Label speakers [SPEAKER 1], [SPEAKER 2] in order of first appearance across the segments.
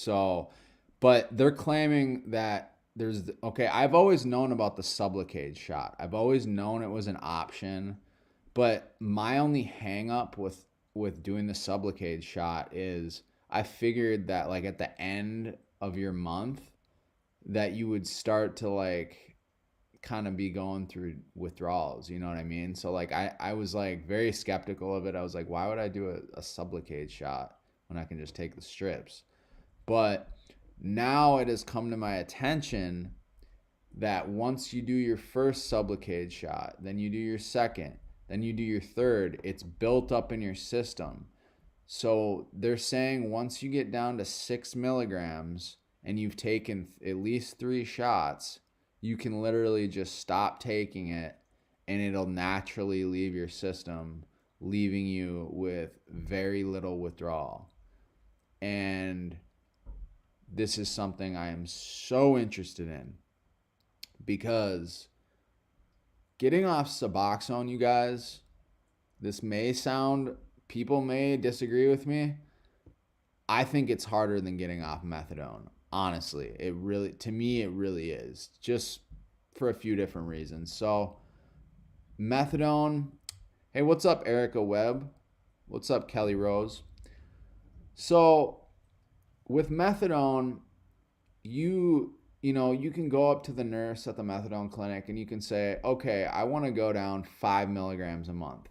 [SPEAKER 1] So, but they're claiming that okay, I've always known about the Sublocade shot. I've always known it was an option, but my only hang up with doing the Sublocade shot is I figured that like at the end of your month that you would start to like kind of be going through withdrawals, you know what I mean? So like I was like very skeptical of it. I was like, why would I do a Sublocade shot when I can just take the strips? But now it has come to my attention that once you do your first Sublocade shot, then you do your second, then you do your third, it's built up in your system. So they're saying once you get down to 6 milligrams and you've taken at least 3 shots, you can literally just stop taking it and it'll naturally leave your system, leaving you with very little withdrawal. And this is something I am so interested in because getting off Suboxone, you guys, this may sound, people may disagree with me. I think it's harder than getting off methadone. Honestly, to me, it really is, just for a few different reasons. So methadone, hey, what's up, Erica Webb? What's up, Kelly Rose? So with methadone, you can go up to the nurse at the methadone clinic and you can say, okay, I want to go down 5 milligrams a month.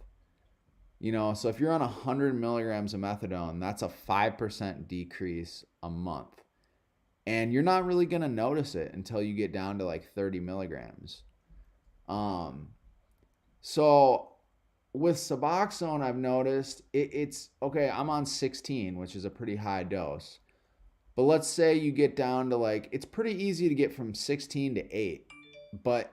[SPEAKER 1] So if you're on 100 milligrams of methadone, that's a 5% decrease a month. And you're not really going to notice it until you get down to like 30 milligrams. So with Suboxone, I've noticed it's okay, I'm on 16, which is a pretty high dose. But let's say you get down to like, it's pretty easy to get from 16 to 8. But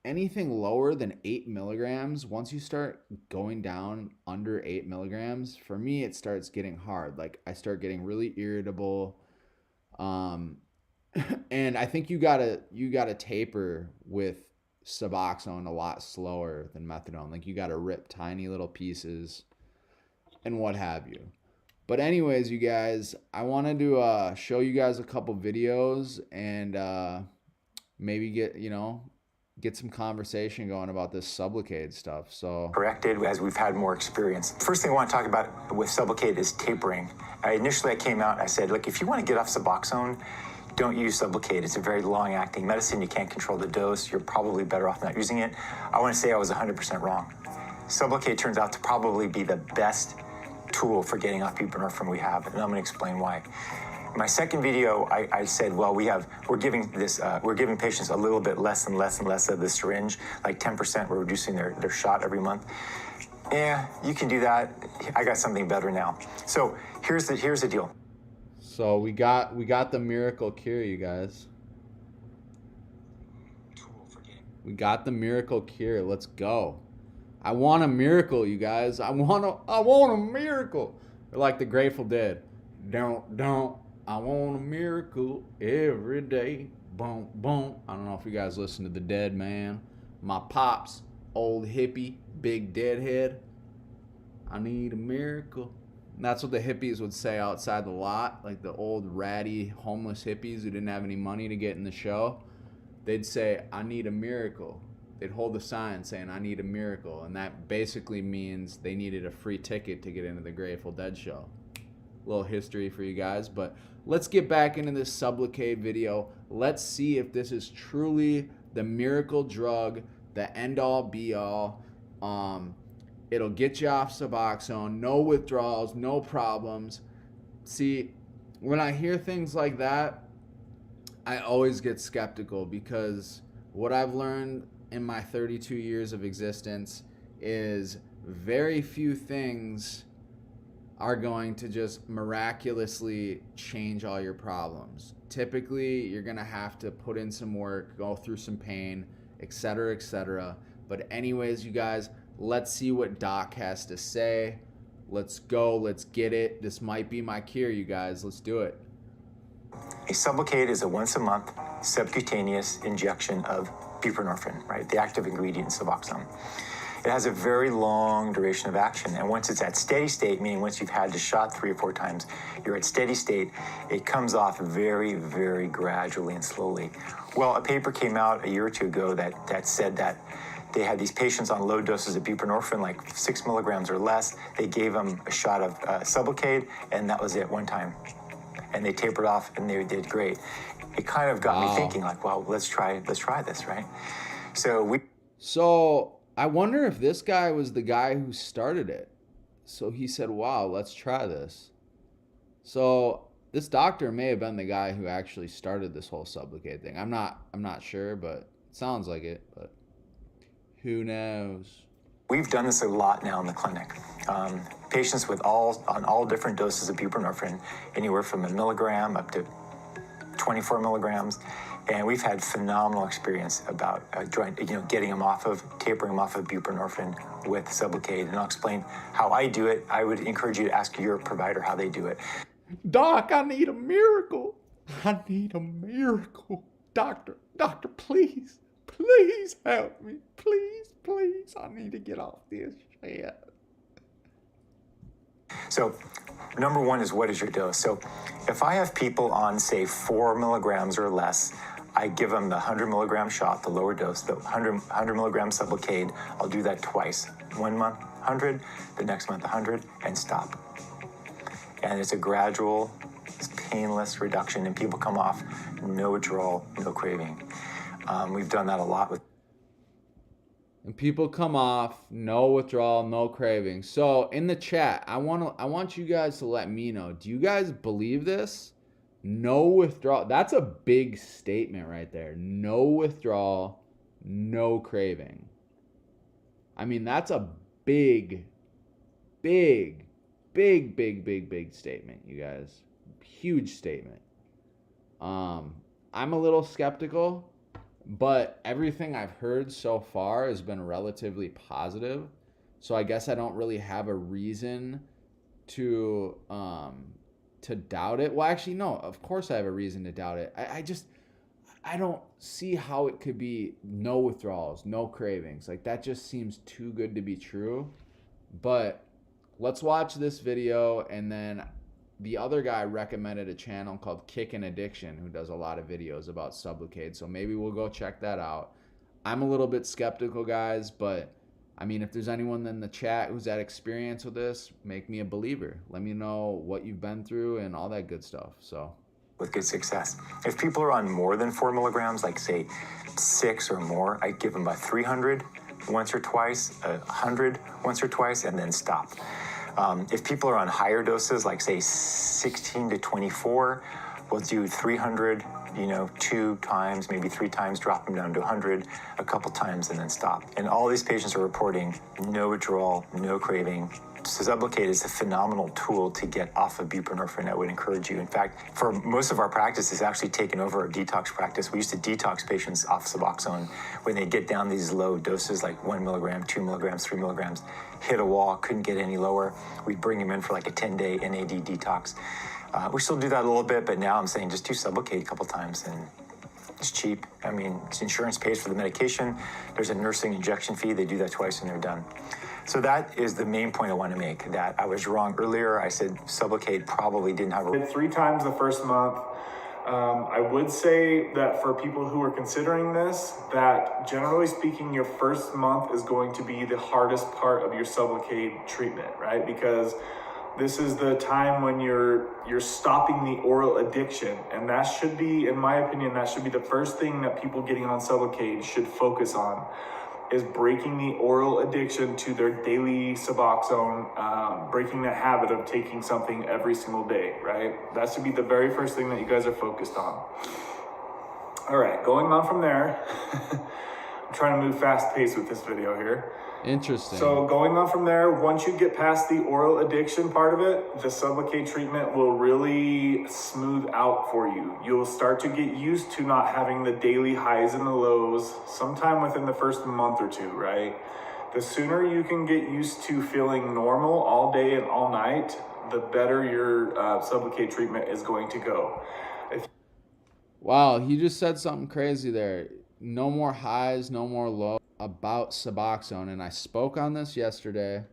[SPEAKER 1] anything lower than 8 milligrams, once you start going down under 8 milligrams, for me, it starts getting hard. Like I start getting really irritable. And I think you gotta taper with Suboxone a lot slower than methadone. Like you gotta rip tiny little pieces and what have you. But anyways, you guys, I wanted to show you guys a couple videos and maybe get some conversation going about this Sublocade stuff. So
[SPEAKER 2] corrected as we've had more experience. First thing I want to talk about with Sublocade is tapering. Initially I came out and I said, look, if you want to get off Suboxone, don't use Sublocade. It's a very long-acting medicine. You can't control the dose. You're probably better off not using it. I want to say I was 100% wrong. Sublocade turns out to probably be the best tool for getting off buprenorphine we have, and I'm going to explain why. In my second video, I said, well, we're giving patients a little bit less and less and less of the syringe, like 10%. We're reducing their shot every month. Yeah, you can do that. I got something better now. So here's the deal.
[SPEAKER 1] So we got the miracle cure, you guys. We got the miracle cure. Let's go. I want a miracle, you guys. I want a miracle. They're like the Grateful Dead. Don't. I want a miracle every day. Boom, boom. I don't know if you guys listen to The Dead Man. My pops, old hippie, big deadhead. I need a miracle. And that's what the hippies would say outside the lot. Like the old ratty homeless hippies who didn't have any money to get in the show. They'd say, I need a miracle. They'd hold a sign saying, I need a miracle. And that basically means they needed a free ticket to get into the Grateful Dead show. Little history for you guys. But let's get back into this Sublocade video. Let's see if this is truly the miracle drug, the end-all, be-all. It'll get you off Suboxone. No withdrawals, no problems. See, when I hear things like that, I always get skeptical because what I've learned in my 32 years of existence is very few things are going to just miraculously change all your problems. Typically, you're going to have to put in some work, go through some pain, etc., etc. But anyways, you guys, let's see what Doc has to say. Let's go. Let's get it. This might be my cure, you guys. Let's do it.
[SPEAKER 2] A Sublocade is a once-a-month subcutaneous injection of buprenorphine, right? The active ingredient in Suboxone. It has a very long duration of action. And once it's at steady state, meaning once you've had the shot 3 or 4 times, you're at steady state, it comes off very, very gradually and slowly. Well, a paper came out a year or two ago that said that they had these patients on low doses of buprenorphine, like 6 milligrams or less. They gave them a shot of Sublocade, and that was it, one time. And they tapered off, and they did great. It kind of got me thinking, like, well, let's try this, right?
[SPEAKER 1] So I wonder if this guy was the guy who started it. So he said, wow, let's try this. So this doctor may have been the guy who actually started this whole Sublocade thing. I'm not sure, but it sounds like it, but who knows?
[SPEAKER 2] We've done this a lot now in the clinic. Patients on all different doses of buprenorphine, anywhere from 1 milligram up to 24 milligrams. And we've had phenomenal experience about getting them tapering them off of buprenorphine with Sublocade. And I'll explain how I do it. I would encourage you to ask your provider how they do it.
[SPEAKER 1] Doc, I need a miracle. I need a miracle. Doctor, please help me. Please, I need to get off this shit.
[SPEAKER 2] So, number one is, what is your dose? So, if I have people on, say, 4 milligrams or less, I give them the 100 milligram shot, the lower dose, the 100 milligram Sublocade. I'll do that twice. 1 month, 100, the next month, 100, and stop. And it's a gradual, painless reduction, and people come off, no withdrawal, no craving. We've done that a lot with.
[SPEAKER 1] And people come off, no withdrawal, no craving. So in the chat, I want you guys to let me know. Do you guys believe this? No withdrawal. That's a big statement right there. No withdrawal, no craving. I mean, that's a big statement, you guys. Huge statement. I'm a little skeptical, but everything I've heard so far has been relatively positive. So I guess I don't really have a reason to doubt it. Well, actually, no, of course I have a reason to doubt it. I don't see how it could be no withdrawals, no cravings. Like, that just seems too good to be true. But let's watch this video, and then the other guy recommended a channel called Kickin Addiction, who does a lot of videos about Sublocade. So maybe we'll go check that out. I'm a little bit skeptical, guys, but I mean, if there's anyone in the chat who's had experience with this, make me a believer. Let me know what you've been through and all that good stuff. So,
[SPEAKER 2] with good success. If people are on more than 4 milligrams, like say 6 or more, I give them about 300 once or twice, 100 once or twice, and then stop. If people are on higher doses, like say 16 to 24, we'll do 300, 2 times, maybe 3 times, drop them down to 100 a couple times, and then stop. And all these patients are reporting no withdrawal, no craving. Sublocade is a phenomenal tool to get off of buprenorphine. I would encourage you. In fact, for most of our practice, it's actually taken over our detox practice. We used to detox patients off Suboxone when they get down these low doses, like 1 milligram, 2 milligrams, 3 milligrams, hit a wall, couldn't get any lower. We'd bring them in for like a 10-day NAD detox. We still do that a little bit, but now I'm saying just do Sublocade a couple times, and it's cheap. I mean, insurance pays for the medication. There's a nursing injection fee. They do that twice and they're done. So that is the main point I want to make, that I was wrong earlier. I said Sublocade probably didn't have a...
[SPEAKER 3] 3 times the first month. I would say that for people who are considering this, that generally speaking, your first month is going to be the hardest part of your Sublocade treatment, right? Because this is the time when you're stopping the oral addiction. And that should be, in my opinion, that should be the first thing that people getting on Sublocade should focus on, is breaking the oral addiction to their daily Suboxone, breaking that habit of taking something every single day, right? That should be the very first thing that you guys are focused on. All right, going on from there, I'm trying to move fast paced with this video here.
[SPEAKER 1] Interesting.
[SPEAKER 3] So going on from there, once you get past the oral addiction part of it, the Sublocade treatment will really smooth out for you. You'll start to get used to not having the daily highs and the lows sometime within the first month or two, right? The sooner you can get used to feeling normal all day and all night, the better your Sublocade treatment is going to go.
[SPEAKER 1] Wow, he just said something crazy there. No more highs, no more lows. about Suboxone, and I spoke on this yesterday,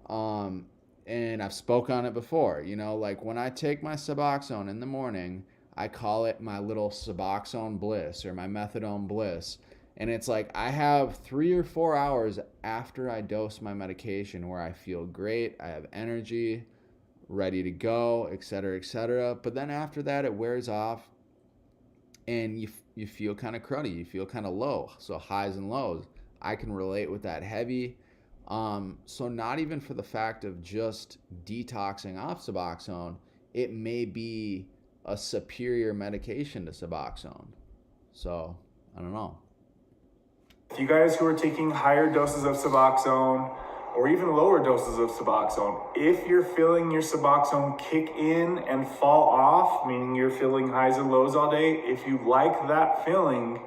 [SPEAKER 1] and I've spoke on it before. You know, like when I take my Suboxone in the morning, I call it my little Suboxone bliss or my methadone bliss. And it's like I have 3 or 4 hours after I dose my medication where I feel great, I have energy, ready to go, etc., etc. But then after that, it wears off, and you feel kind of cruddy, you feel kind of low. So highs and lows. I can relate with that heavy. So not even for the fact of just detoxing off Suboxone, it may be a superior medication to Suboxone. So I don't know.
[SPEAKER 3] If you guys who are taking higher doses of Suboxone or even lower doses of Suboxone, if you're feeling your Suboxone kick in and fall off, meaning you're feeling highs and lows all day, if you like that feeling,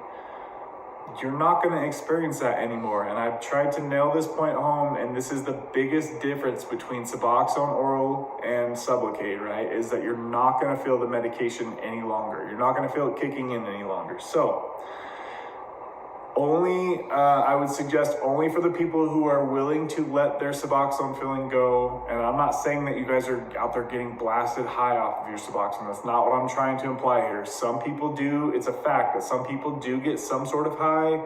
[SPEAKER 3] you're not going to experience that anymore. And I've tried to nail this point home, and this is the biggest difference between Suboxone oral and Sublocade, right? Is that you're not going to feel the medication any longer. You're not going to feel it kicking in any longer. So I would suggest only for the people who are willing to let their Suboxone feeling go. And I'm not saying that you guys are out there getting blasted high off of your Suboxone. That's not what I'm trying to imply here. Some people do. It's a fact that some people do get some sort of high.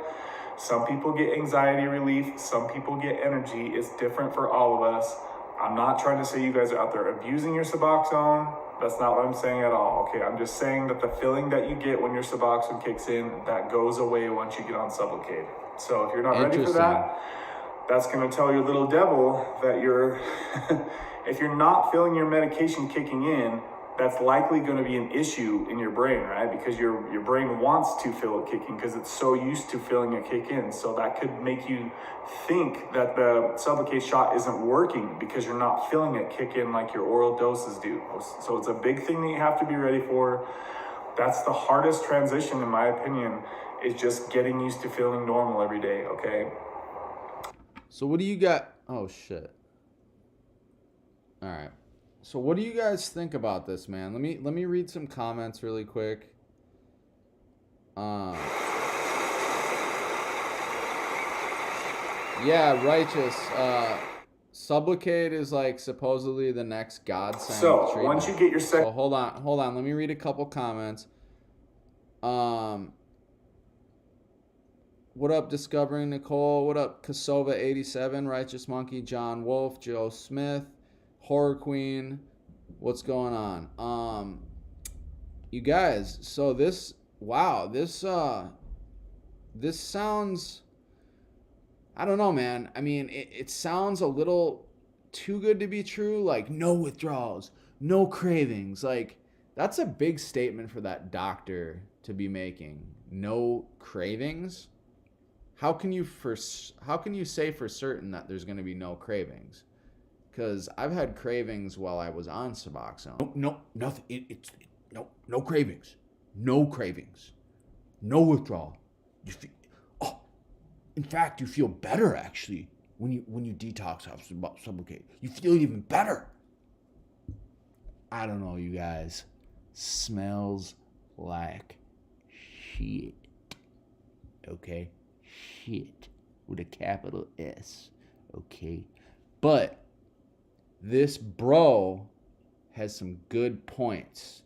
[SPEAKER 3] Some people get anxiety relief. Some people get energy. It's different for all of us. I'm not trying to say you guys are out there abusing your Suboxone. That's not what I'm saying at all, okay? I'm just saying that the feeling that you get when your Suboxone kicks in, that goes away once you get on Sublocade. So if you're not ready for that, that's gonna tell your little devil that you're, if you're not feeling your medication kicking in, that's likely gonna be an issue in your brain, right? Because your brain wants to feel it kicking because it's so used to feeling it kick in. So that could make you think that the Sublocade shot isn't working because you're not feeling it kick in like your oral doses do. So it's a big thing that you have to be ready for. That's the hardest transition, in my opinion, is just getting used to feeling normal every day, okay?
[SPEAKER 1] So what do you got? Oh, shit. All right. So what do you guys think about this, man? Let me read some comments really quick. Yeah, righteous. Sublocade is like supposedly the next godsend
[SPEAKER 3] So
[SPEAKER 1] treatment.
[SPEAKER 3] once you get your second,
[SPEAKER 1] So hold on. Let me read a couple comments. What up, Discovering Nicole? What up, Kasova87, Righteous Monkey, John Wolf, Joe Smith, Horror Queen? What's going on? You guys, so this sounds, I don't know, man. I mean, it sounds a little too good to be true. Like, no withdrawals, no cravings. Like, that's a big statement for that doctor to be making. No cravings? How can you say for certain that there's going to be no cravings? Because I've had cravings while I was on Suboxone. No, nothing. No cravings. No cravings. No withdrawal. In fact, you feel better actually when you detox off Sublocade. You feel even better. I don't know, you guys. Smells like shit. Okay? Shit with a capital S. Okay? But this bro has some good points.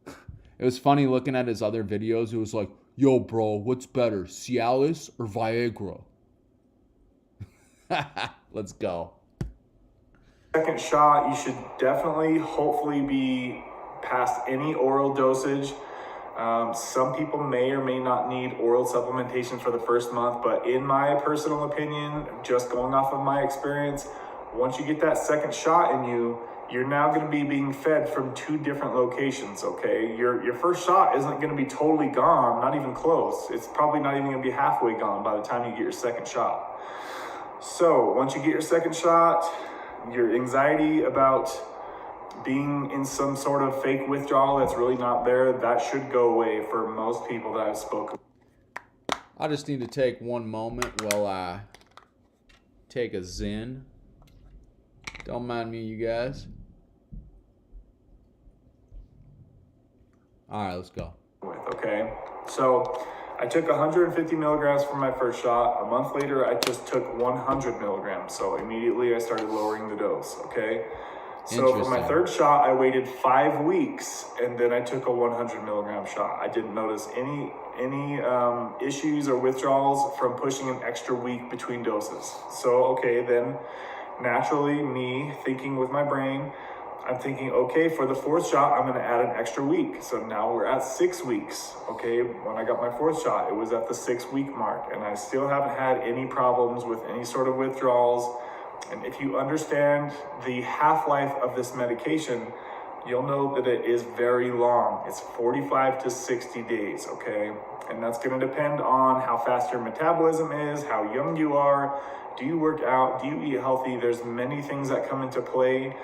[SPEAKER 1] It was funny looking at his other videos. It was like, yo, bro, what's better, Cialis or Viagra? Let's go.
[SPEAKER 3] second shot, you should definitely, hopefully, be past any oral dosage. Some people may or may not need oral supplementation for the first month, but in my personal opinion, just going off of my experience, once you get that second shot in you, you're now going to be being fed from 2 different locations, okay? Your first shot isn't going to be totally gone, not even close. It's probably not even going to be halfway gone by the time you get your second shot. So once you get your second shot, your anxiety about being in some sort of fake withdrawal that's really not there, that should go away for most people that I've spoken.
[SPEAKER 1] I just need to take one moment while I take a Zen. Don't mind me, you guys. All right, let's go.
[SPEAKER 3] Okay, so I took 150 milligrams for my first shot. A month later, I just took 100 milligrams. So immediately I started lowering the dose, okay? So for my third shot, I waited 5 weeks, and then I took a 100 milligram shot. I didn't notice any issues or withdrawals from pushing an extra week between doses. So, okay, then naturally me thinking with my brain, I'm thinking, okay, for the fourth shot, I'm gonna add an extra week. So now we're at 6 weeks. Okay, when I got my fourth shot, it was at the 6-week mark, and I still haven't had any problems with any sort of withdrawals. And if you understand the half-life of this medication, you'll know that it is very long. It's 45 to 60 days, okay? And that's gonna depend on how fast your metabolism is, how young you are, do you work out, do you eat healthy? There's many things that come into play.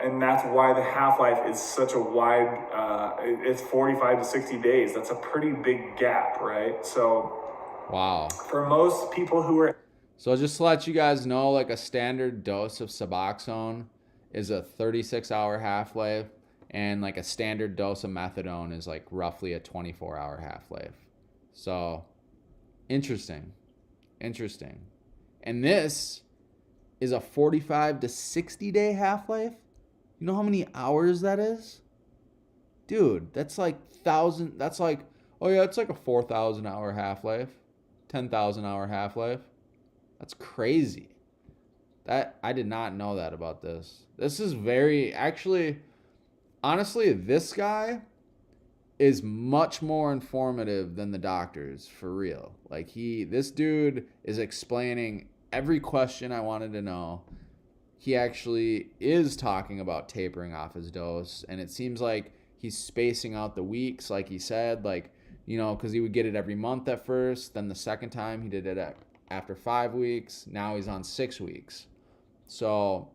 [SPEAKER 3] And that's why the half-life is such a wide, it's 45 to 60 days. That's a pretty big gap, right? So,
[SPEAKER 1] wow.
[SPEAKER 3] For most people who are...
[SPEAKER 1] So just to let you guys know, like a standard dose of suboxone is a 36-hour half-life, and like a standard dose of methadone is like roughly a 24-hour half-life. So, interesting. And this is a 45 to 60-day half-life? You know how many hours that is? Dude, that's like that's like, oh yeah, it's like a 4,000 hour half-life, 10,000 hour half-life. That's crazy. That I did not know that about this. This is very, actually, honestly, this guy is much more informative than the doctors, for real. Like this dude is explaining every question I wanted to know. He actually is talking about tapering off his dose, and it seems like he's spacing out the weeks, like he said, like, you know, because he would get it every month at first, then the second time he did it after 5 weeks, now he's on 6 weeks. So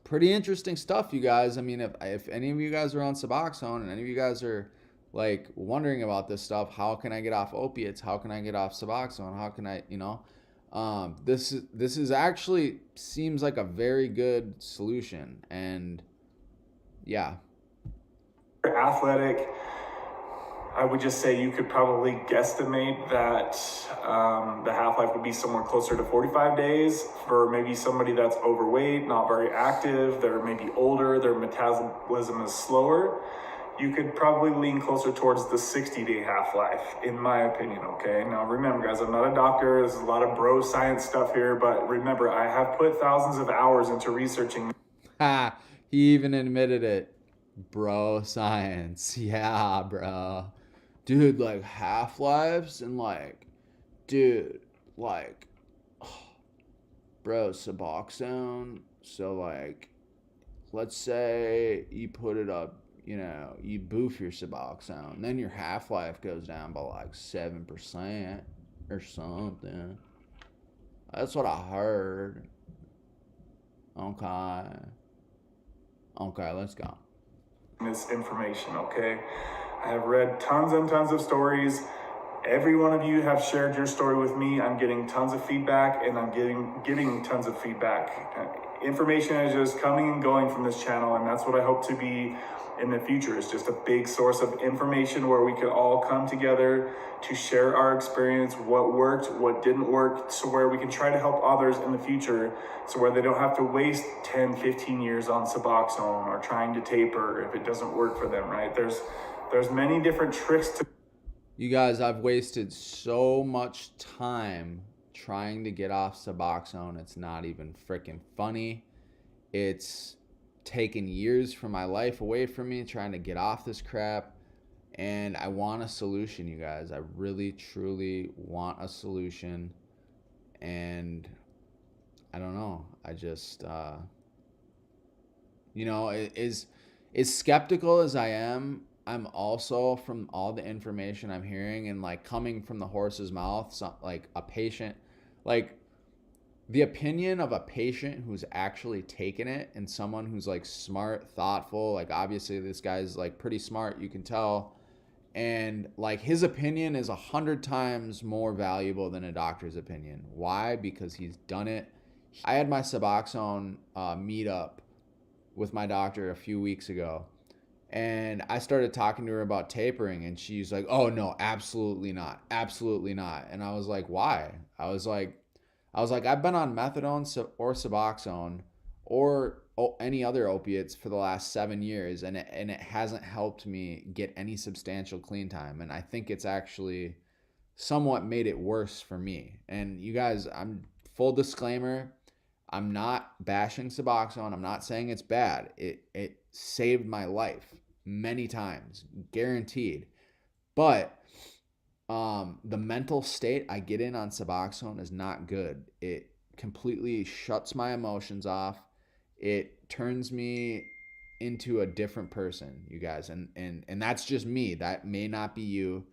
[SPEAKER 1] pretty interesting stuff, you guys. I mean, if any of you guys are on Suboxone and any of you guys are like wondering about this stuff, how can I get off opiates? How can I get off Suboxone? How can I, you know? This is actually seems like a very good solution, and yeah.
[SPEAKER 3] Athletic, I would just say you could probably guesstimate that the half-life would be somewhere closer to 45 days. For maybe somebody that's overweight, not very active, they're maybe older, their metabolism is slower, you could probably lean closer towards the 60-day half-life, in my opinion, okay? Now remember, guys, I'm not a doctor. There's a lot of bro science stuff here, but remember, I have put thousands of hours into researching.
[SPEAKER 1] Ha! He even admitted it. Bro science. Yeah, bro. Dude, like half-lives and like, dude, like, bro, Suboxone. So like, let's say you put it up, you know, you boof your Suboxone, then your half-life goes down by like 7% or something. That's what I heard. Okay, let's go.
[SPEAKER 3] This information, okay? I have read tons and tons of stories. Every one of you have shared your story with me. I'm getting tons of feedback, and I'm giving tons of feedback. Information is just coming and going from this channel, and that's what I hope to be in the future. Is just a big source of information where we could all come together to share our experience, what worked, what didn't work, so where we can try to help others in the future, so where they don't have to waste 10, 15 years on Suboxone or trying to taper if it doesn't work for them, right? There's many different tricks to...
[SPEAKER 1] You guys, I've wasted so much time trying to get off Suboxone. It's not even freaking funny. It's taken years from my life away from me trying to get off this crap, and I want a solution, you guys. I really truly want a solution, and I don't know. I just you know, as skeptical as I am, I'm also, from all the information I'm hearing and like coming from the horse's mouth, like a patient, like the opinion of a patient who's actually taken it, and someone who's like smart, thoughtful, like obviously this guy's like pretty smart, you can tell, and like his opinion is 100 times more valuable than a doctor's opinion. Why? Because he's done it. I had my Suboxone meetup with my doctor a few weeks ago, And I started talking to her about tapering, and she's like, "Oh no, absolutely not, absolutely not." And I was like, "Why?" I was like, I've been on methadone or suboxone or any other opiates for the last 7 years, and it hasn't helped me get any substantial clean time. And I think it's actually somewhat made it worse for me. And you guys, I'm full disclaimer, I'm not bashing Suboxone. I'm not saying it's bad. It saved my life many times, guaranteed. But the mental state I get in on Suboxone is not good. It completely shuts my emotions off. It turns me into a different person, you guys, and that's just me. That may not be you.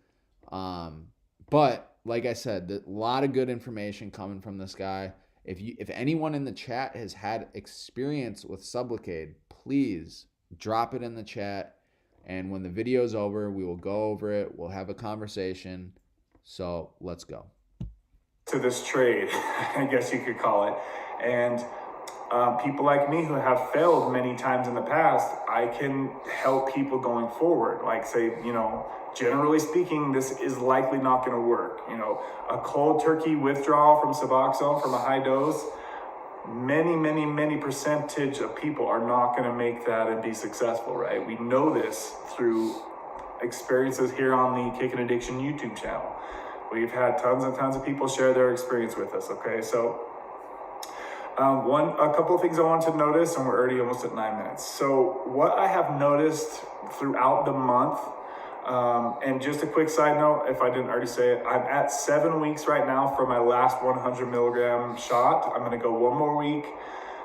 [SPEAKER 1] But like I said, a lot of good information coming from this guy. If anyone in the chat has had experience with Sublocade, please drop it in the chat. And when the video's over, we will go over it. We'll have a conversation. So let's go.
[SPEAKER 3] To this trade, I guess you could call it. And people like me who have failed many times in the past, I can help people going forward. Like say, generally speaking, this is likely not going to work. A cold turkey withdrawal from Suboxone from a high dose, many percentage of people are not going to make that and be successful, right? We know this through experiences here on the Kickin Addiction YouTube channel. We've had tons and tons of people share their experience with us, okay? So a couple of things I wanted to notice, and we're already almost at 9 minutes. So what I have noticed throughout the month, and just a quick side note, if I didn't already say it, I'm at 7 weeks right now for my last 100 milligram shot. I'm gonna go one more week.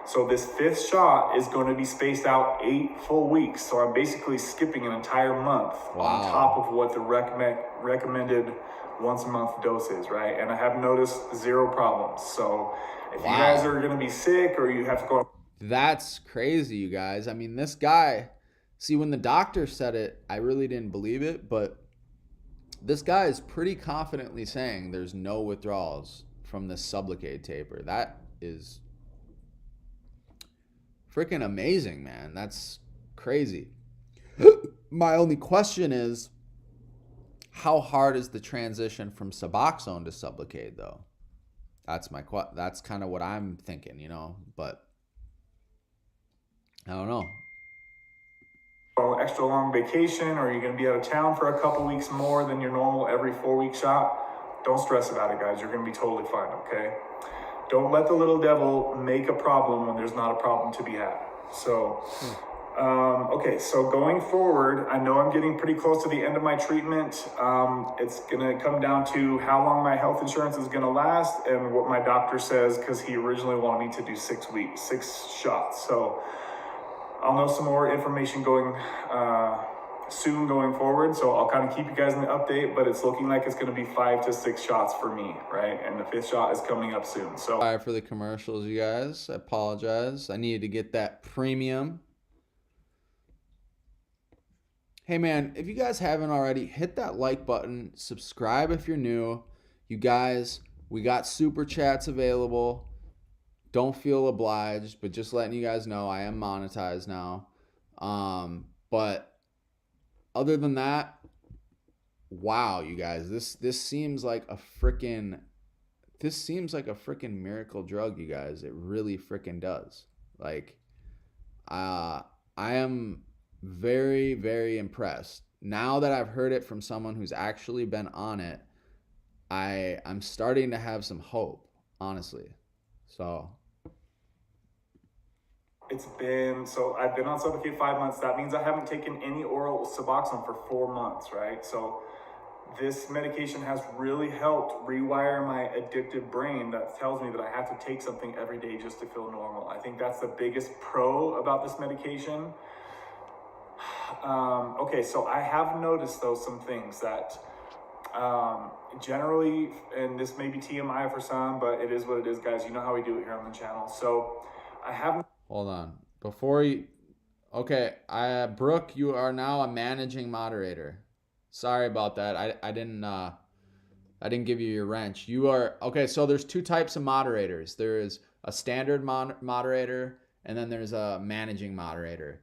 [SPEAKER 3] So this 5th shot is going to be spaced out 8 full weeks. So I'm basically skipping an entire month on top of what the recommended once a month dose is, right? And I have noticed 0 problems. So if you guys are going to be sick or you have to go...
[SPEAKER 1] That's crazy, you guys. I mean, this guy, see, when the doctor said it, I really didn't believe it, but this guy is pretty confidently saying there's no withdrawals from this Sublocade taper. That is freaking amazing, man. That's crazy. My only question is, how hard is the transition from Suboxone to Sublocade, though? That's kind of what I'm thinking, but I don't know.
[SPEAKER 3] Extra long vacation, or you're going to be out of town for a couple weeks more than your normal every 4-week shot. Don't stress about it, guys. You're going to be totally fine, okay? Don't let the little devil make a problem when there's not a problem to be had. So, okay, so going forward, I know I'm getting pretty close to the end of my treatment. It's going to come down to how long my health insurance is going to last and what my doctor says, because he originally wanted me to do 6 weeks, 6 shots. So I'll know some more information soon going forward. So I'll kind of keep you guys in the update, but it's looking like it's going to be 5 to 6 shots for me, right? And the 5th shot is coming up soon. So
[SPEAKER 1] sorry for the commercials, you guys. I apologize. I needed to get that premium. Hey man, if you guys haven't already, hit that like button, subscribe if you're new. You guys, we got super chats available. Don't feel obliged, but just letting you guys know I am monetized now. But other than that, wow, you guys, this seems like a freaking miracle drug, you guys. It really freaking does. Like, I am very, very impressed. Now that I've heard it from someone who's actually been on it, I'm starting to have some hope, honestly. So
[SPEAKER 3] I've been on Sublocade 5 months. That means I haven't taken any oral Suboxone for 4 months, right? So this medication has really helped rewire my addictive brain that tells me that I have to take something every day just to feel normal. I think that's the biggest pro about this medication. Okay, so I have noticed, though, some things that generally, and this may be TMI for some, but it is what it is, guys. You know how we do it here on the channel. So I haven't...
[SPEAKER 1] Hold on. Okay, Brooke, you are now a managing moderator. Sorry about that. I didn't give you your wrench. You are okay. So there's 2 types of moderators. There is a standard moderator, and then there's a managing moderator.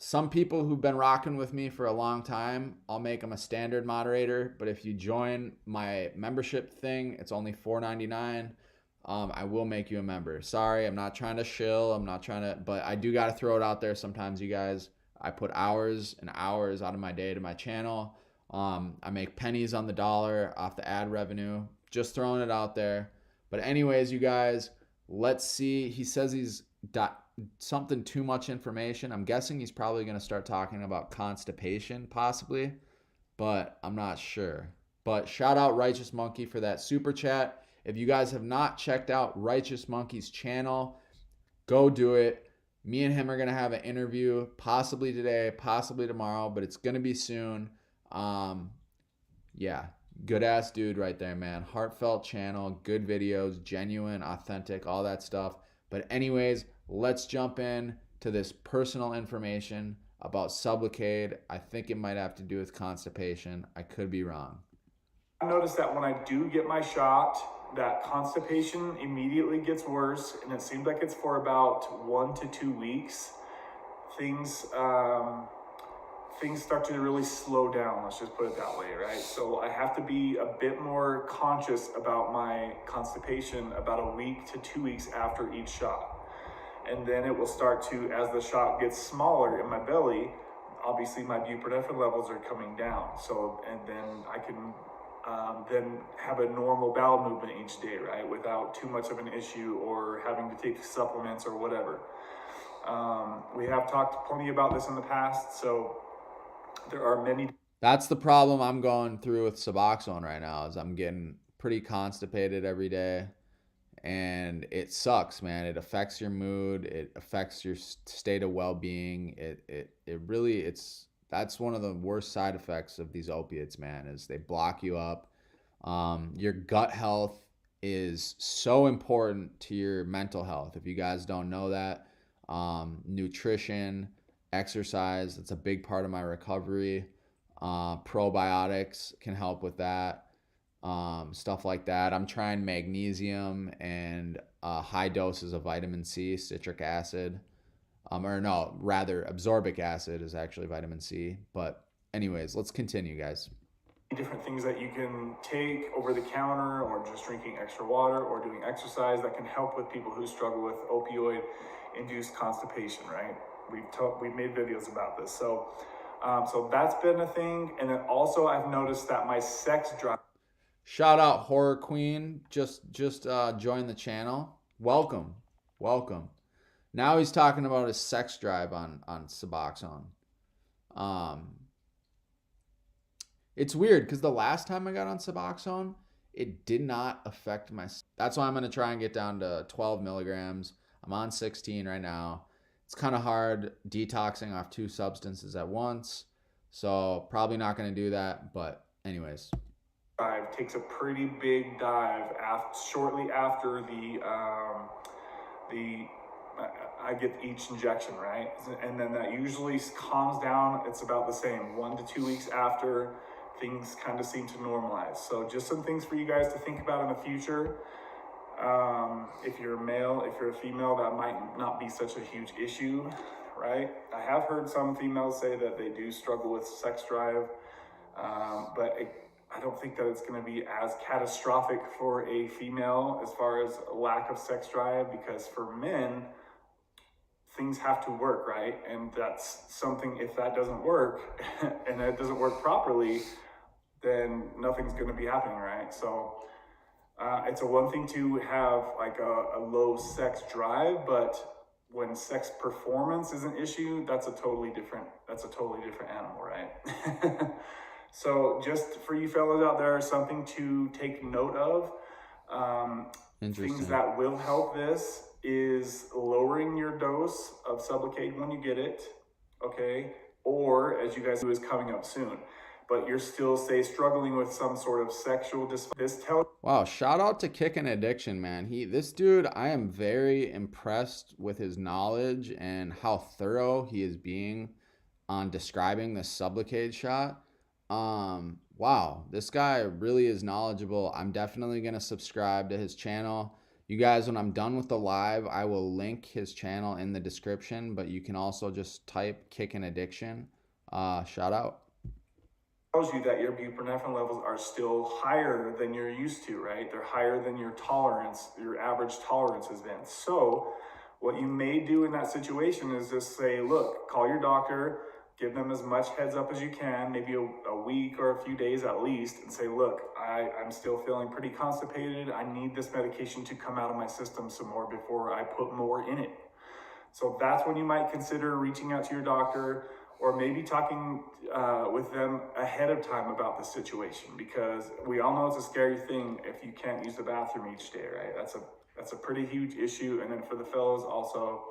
[SPEAKER 1] some people who've been rocking with me for a long time, I'll make them a standard moderator. But if you join my membership thing, it's only $4.99. I will make you a member. Sorry, I'm not trying to shill. I'm not trying to, but I do got to throw it out there sometimes, you guys. I put hours and hours out of my day to my channel. I make pennies on the dollar off the ad revenue. Just throwing it out there. But anyways, you guys, let's see. He says he's got something too much information. I'm guessing he's probably going to start talking about constipation possibly, but I'm not sure. But shout out Righteous Monkey for that super chat. If you guys have not checked out Righteous Monkey's channel, go do it. Me and him are going to have an interview possibly today, possibly tomorrow, but it's going to be soon. Yeah, good ass dude right there, man. Heartfelt channel, good videos, genuine, authentic, all that stuff. But anyways, let's jump in to this personal information about Sublocade. I think it might have to do with constipation. I could be wrong.
[SPEAKER 3] I noticed that when I do get my shot, that constipation immediately gets worse, and it seems like it's for about 1 to 2 weeks. Things start to really slow down, let's just put it that way, right? So I have to be a bit more conscious about my constipation about a week to 2 weeks after each shot. And then it will start to, as the shot gets smaller in my belly, obviously my buprenorphine levels are coming down. So, and then I can then have a normal bowel movement each day, right? Without too much of an issue or having to take supplements or whatever. We have talked plenty about this in the past, so there are many.
[SPEAKER 1] That's the problem I'm going through with Suboxone right now, is I'm getting pretty constipated every day. And it sucks, man. It affects your mood. It affects your state of well-being. That's one of the worst side effects of these opiates, man, is they block you up. Your gut health is so important to your mental health. If you guys don't know that, nutrition, exercise, that's a big part of my recovery. Probiotics can help with that. Stuff like that. I'm trying magnesium and high doses of vitamin C, citric acid. Absorbic acid is actually vitamin C. But anyways, let's continue, guys.
[SPEAKER 3] Different things that you can take over the counter, or just drinking extra water, or doing exercise that can help with people who struggle with opioid-induced constipation, right? We've made videos about this. So that's been a thing. And then also I've noticed that my sex drive.
[SPEAKER 1] Shout out Horror Queen, just joined the channel. Welcome. Now he's talking about his sex drive on Suboxone. It's weird because the last time I got on Suboxone, it did not affect my. That's why I'm gonna try and get down to 12 milligrams. I'm on 16 right now. It's kind of hard detoxing off 2 substances at once, so probably not gonna do that. But anyways.
[SPEAKER 3] Takes a pretty big dive shortly after I get each injection, right? And then that usually calms down. It's about the same, 1 to 2 weeks after, things kind of seem to normalize. So just some things for you guys to think about in the future. If you're a male, if you're a female, that might not be such a huge issue, right? I have heard some females say that they do struggle with sex drive, but I don't think that it's going to be as catastrophic for a female as far as a lack of sex drive, because for men, things have to work, right? And that's something, if that doesn't work and it doesn't work properly, then nothing's going to be happening, right? So it's a one thing to have like a low sex drive, but when sex performance is an issue, that's a totally different animal, right? So just for you fellas out there, something to take note of. Things that will help this is lowering your dose of Sublocade when you get it, okay? Or, as you guys do, is coming up soon. But you're still, struggling with some sort of sexual dysfunction.
[SPEAKER 1] Wow, shout out to Kickin Addiction, man. This dude, I am very impressed with his knowledge and how thorough he is being on describing the Sublocade shot. Wow, this guy really is knowledgeable. I'm definitely going to subscribe to his channel. You You guys, when I'm done with the live, I will link his channel in the description, but you can also just type Kickin Addiction. Shout out.
[SPEAKER 3] Tells you that your buprenorphine levels are still higher than you're used to, right? They're higher than your tolerance, your average tolerance has been. So what you may do in that situation is just say, look, call your doctor, give them as much heads up as you can, maybe a week or a few days at least, and say, look, I'm still feeling pretty constipated. I need this medication to come out of my system some more before I put more in it. So that's when you might consider reaching out to your doctor, or maybe talking with them ahead of time about the situation, because we all know it's a scary thing if you can't use the bathroom each day, right? That's a pretty huge issue. And then for the fellows, also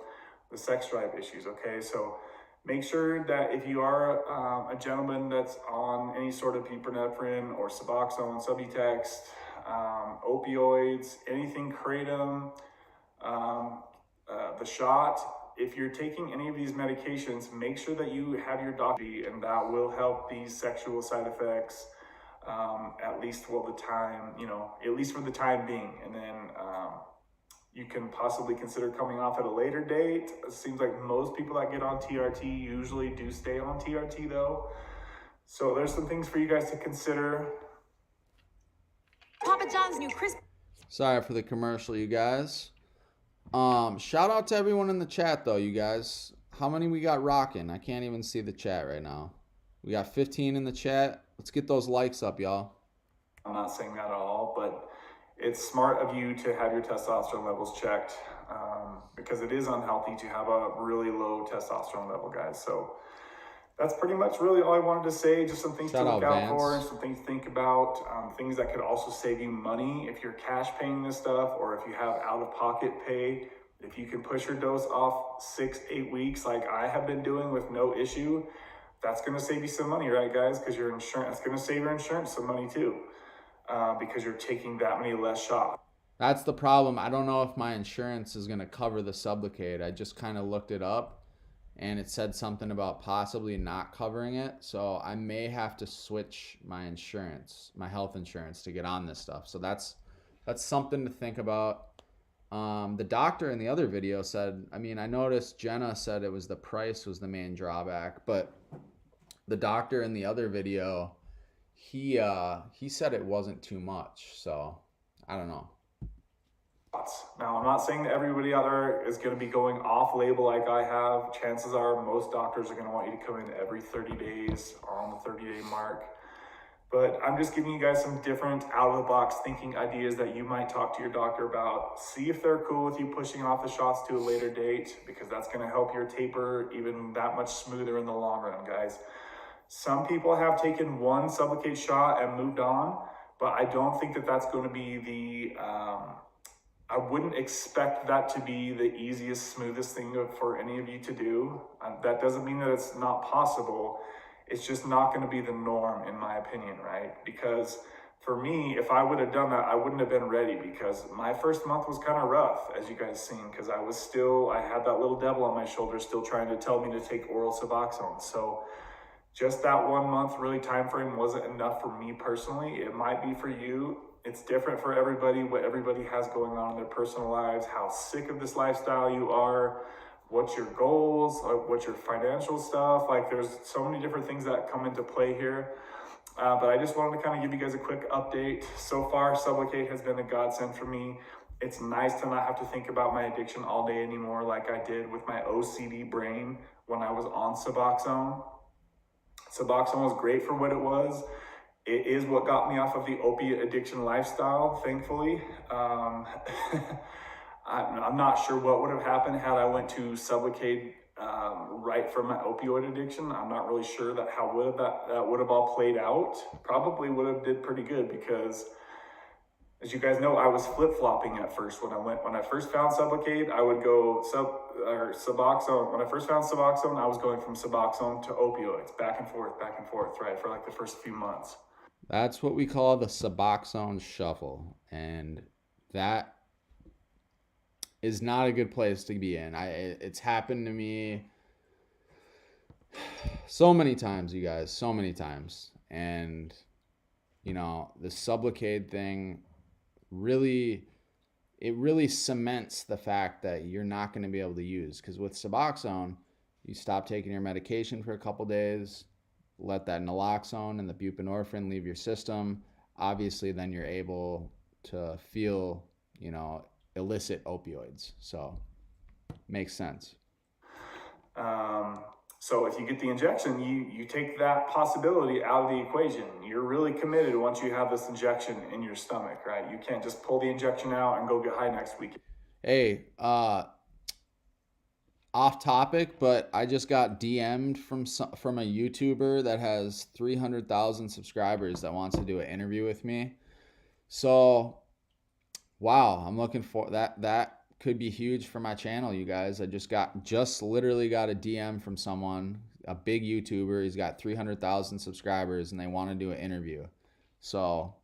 [SPEAKER 3] the sex drive issues, okay? So make sure that if you are a gentleman that's on any sort of buprenorphine or suboxone, Subutex, opioids, anything kratom, the shot, if you're taking any of these medications, make sure that you have your doctor, and that will help these sexual side effects, at least for the time, at least for the time being. And then you can possibly consider coming off at a later date. It seems like most people that get on TRT usually do stay on TRT though. So there's some things for you guys to consider.
[SPEAKER 4] Papa John's new crisp.
[SPEAKER 1] Sorry for the commercial, you guys. Shout out to everyone in the chat though, you guys. How many we got rocking? I can't even see the chat right now. We got 15 in the chat. Let's get those likes up, y'all.
[SPEAKER 3] I'm not saying that at all, but it's smart of you to have your testosterone levels checked, because it is unhealthy to have a really low testosterone level, guys. So that's pretty much really all I wanted to say. Just some things to look out for and some things to think about. Things that could also save you money if you're cash paying this stuff, or if you have out-of-pocket pay. If you can push your dose off 6-8 weeks like I have been doing with no issue, that's going to save you some money, right, guys? Because your insurance, it's going to save your insurance some money too, because you're taking that many less shots.
[SPEAKER 1] That's the problem. I don't know if my insurance is going to cover the Sublocade. I just kind of looked it up, and it said something about possibly not covering it. So I may have to switch my insurance, my health insurance, to get on this stuff. So that's something to think about. The doctor in the other video said, I noticed Jenna said it was the price was the main drawback, but the doctor in the other video, he said it wasn't too much. So I don't know.
[SPEAKER 3] Now, I'm not saying that everybody out there is going to be going off label like I have. Chances are most doctors are going to want you to come in every 30 days or on the 30-day mark. But I'm just giving you guys some different out-of-the-box thinking ideas that you might talk to your doctor about. See if they're cool with you pushing off the shots to a later date, because that's going to help your taper even that much smoother in the long run, guys. Some people have taken one Sublocade shot and moved on, but I don't think that that's going to be the... I wouldn't expect that to be the easiest, smoothest thing for any of you to do. That doesn't mean that it's not possible. It's just not going to be the norm, in my opinion, right? Because for me, if I would have done that, I wouldn't have been ready, because my first month was kind of rough, as you guys seen, because I had that little devil on my shoulder still trying to tell me to take oral Suboxone. So just that 1 month really time frame wasn't enough for me personally. It might be for you. It's different for everybody, what everybody has going on in their personal lives, how sick of this lifestyle you are, what's your goals, what's your financial stuff. Like, there's so many different things that come into play here. But I just wanted to kind of give you guys a quick update. So far, Sublocade has been a godsend for me. It's nice to not have to think about my addiction all day anymore like I did with my OCD brain when I was on Suboxone. Suboxone was great for what it was. It is what got me off of the opiate addiction lifestyle, thankfully. I'm not sure what would have happened had I went to Sublocade right from my opioid addiction. I'm not really sure that that would have all played out. Probably would have did pretty good, because as you guys know, I was flip-flopping at first. When I first found Sublocade, I would go Suboxone. When I first found Suboxone, I was going from Suboxone to opioids, back and forth, right, for like the first few months.
[SPEAKER 1] That's what we call the Suboxone shuffle, and that is not a good place to be in. It's happened to me so many times, you guys, so many times. And the Sublocade thing really, it really cements the fact that you're not going to be able to use. Because with Suboxone, you stop taking your medication for a couple days, let that naloxone and the buprenorphine leave your system. Obviously, then you're able to feel, illicit opioids. So, makes sense.
[SPEAKER 3] So if you get the injection, you take that possibility out of the equation. You're really committed once you have this injection in your stomach, right? You can't just pull the injection out and go get high next week.
[SPEAKER 1] Hey, off topic, but I just got DM'd from a YouTuber that has 300,000 subscribers that wants to do an interview with me. So, wow, I'm looking for that could be huge for my channel, you guys. I just literally got a DM from someone, a big YouTuber. He's got 300,000 subscribers and they want to do an interview. So,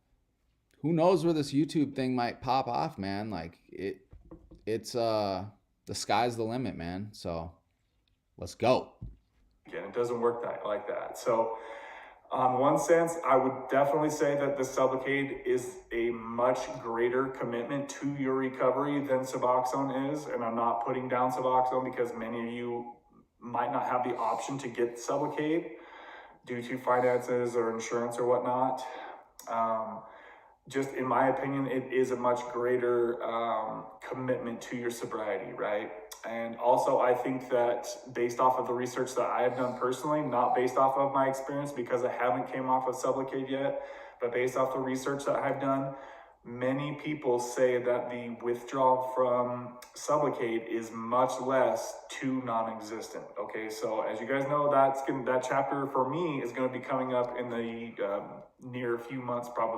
[SPEAKER 1] who knows where this YouTube thing might pop off, man? Like it's the sky's the limit, man. So, let's go.
[SPEAKER 3] Again, it doesn't work like that. So, on one sense, I would definitely say that the Sublocade is a much greater commitment to your recovery than Suboxone is. And I'm not putting down Suboxone because many of you might not have the option to get Sublocade due to finances or insurance or whatnot. Just in my opinion, it is a much greater commitment to your sobriety, right? And also, I think that based off of the research that I have done personally, not based off of my experience because I haven't came off of Sublocade yet, but based off the research that I've done, many people say that the withdrawal from Sublocade is much less to non-existent. Okay, so as you guys know, that chapter for me is going to be coming up in the near few months, probably.